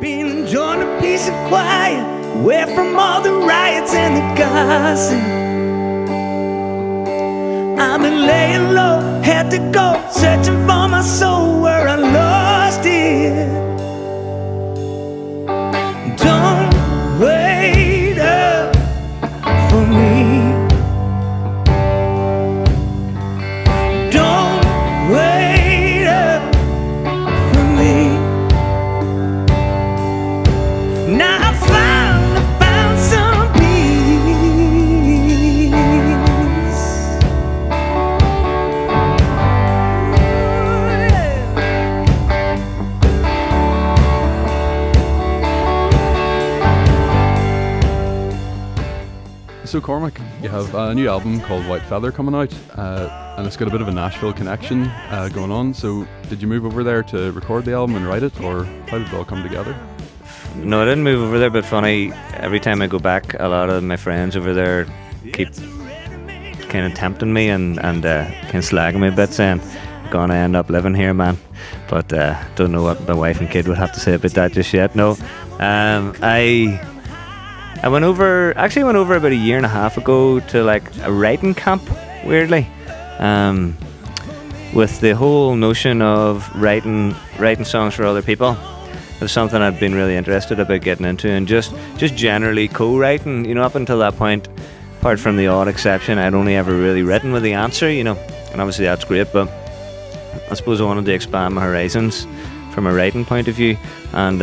been enjoying a peace and quiet, away from all the riots and the gossip. I've been laying low, had to go searching for my soul where I lost it. Don't wait up for me. Don't wait up for me. Now I found some peace. So Cormac, you have a new album called White Feather coming out, and it's got a bit of a Nashville connection going on. So did you move over there to record the album and write it, or how did it all come together? No, I didn't move over there, but funny, every time I go back, a lot of my friends over there keep kind of tempting me and kind of slagging me a bit, saying, "You're gonna end up living here, man." But don't know what my wife and kid would have to say about that just yet. No, I went over about a year and a half ago to like a writing camp, weirdly, with the whole notion of writing songs for other people. It was something I'd been really interested about getting into, and just generally co-writing. You know, up until that point, apart from the odd exception, I'd only ever really written with the answer. You know, and obviously that's great, but I suppose I wanted to expand my horizons from a writing point of view, and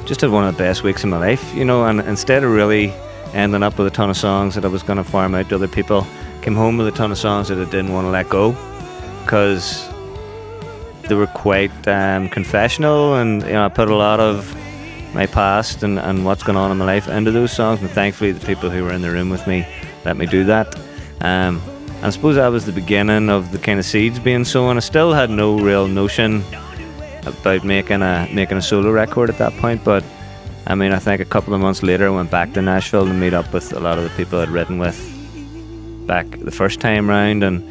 just had one of the best weeks of my life, you know, and instead of really ending up with a ton of songs that I was going to farm out to other people, came home with a ton of songs that I didn't want to let go, because they were quite confessional, and you know, I put a lot of my past and what's going on in my life into those songs, and thankfully the people who were in the room with me let me do that. And I suppose that was the beginning of the kind of seeds being sown. I still had no real notion about making a solo record at that point, but I mean, I think a couple of months later I went back to Nashville to meet up with a lot of the people I'd written with back the first time round, and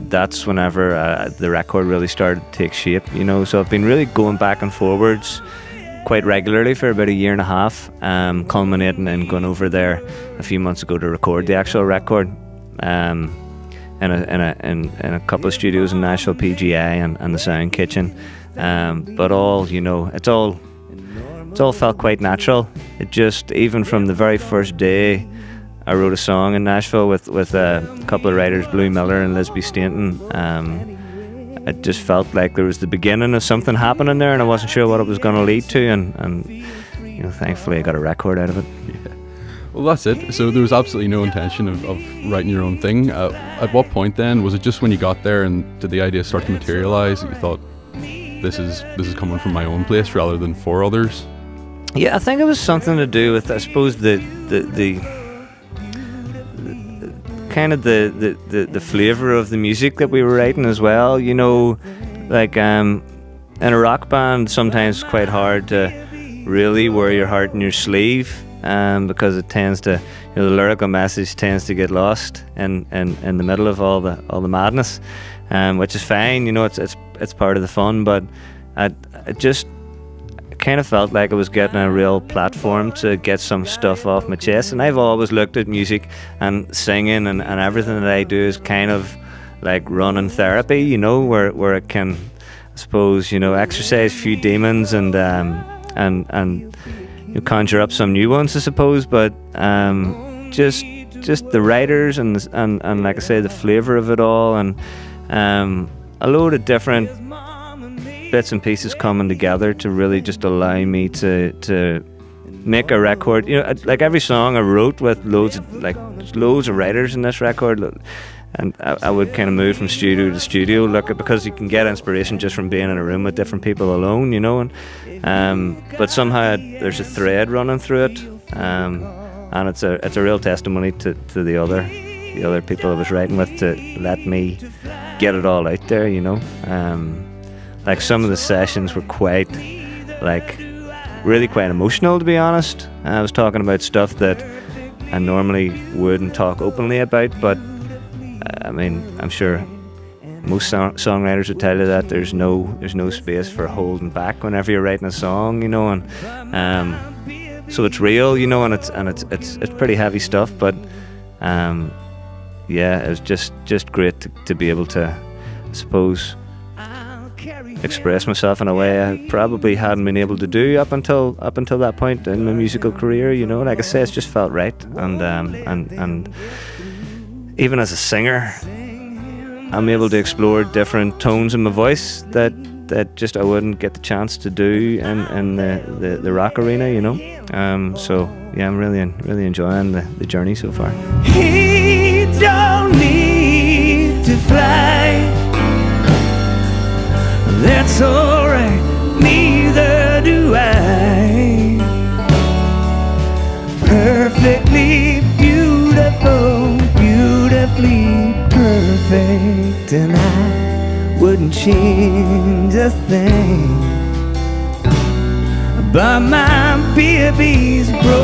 that's whenever the record really started to take shape, you know. So I've been really going back and forwards quite regularly for about a year and a half, culminating in going over there a few months ago to record the actual record. In a couple of studios in Nashville, PGI and the Sound Kitchen, but all, you know, it's all felt quite natural. It just, even from the very first day I wrote a song in Nashville with a couple of writers, Blue Miller and Lisby Stainton, it just felt like there was the beginning of something happening there, and I wasn't sure what it was going to lead to, and you know, thankfully I got a record out of it. Yeah. Well, that's it. So there was absolutely no intention of writing your own thing. At what point then? Was it just when you got there and did the idea start to materialise that you thought, this is coming from my own place rather than for others? Yeah, I think it was something to do with, I suppose, the kind of the flavour of the music that we were writing as well. You know, like in a rock band, sometimes it's quite hard to really wear your heart in your sleeve. Because it tends to, you know, the lyrical message tends to get lost in the middle of all the madness, which is fine, you know, it's part of the fun. But I just kind of felt like I was getting a real platform to get some stuff off my chest, and I've always looked at music and singing and everything that I do is kind of like running therapy, you know, where it can, I suppose, you know, exercise a few demons and you conjure up some new ones, I suppose. But just the writers and like I say, the flavour of it all, and a load of different bits and pieces coming together to really just allow me to make a record. You know, like every song I wrote with loads of writers in this record, and I would kind of move from studio to studio, because you can get inspiration just from being in a room with different people alone, you know. And but somehow there's a thread running through it, and it's a real testimony to the other people I was writing with, to let me get it all out there, you know. Like some of the sessions were quite, like, really quite emotional, to be honest. I was talking about stuff that I normally wouldn't talk openly about, but I mean, I'm sure most songwriters would tell you that there's no space for holding back whenever you're writing a song, you know, and so it's real, you know, and it's pretty heavy stuff, but yeah, it was just great to be able to, I suppose, express myself in a way I probably hadn't been able to do up until that point in my musical career, you know. Like I say, it's just felt right, and even as a singer, I'm able to explore different tones in my voice that just I wouldn't get the chance to do in the rock arena, you know. So yeah, I'm really enjoying the journey so far. He don't need to fly. That's alright, neither do I. Perfectly beautiful, beautifully perfect, and I wouldn't change a thing. But my baby's broken.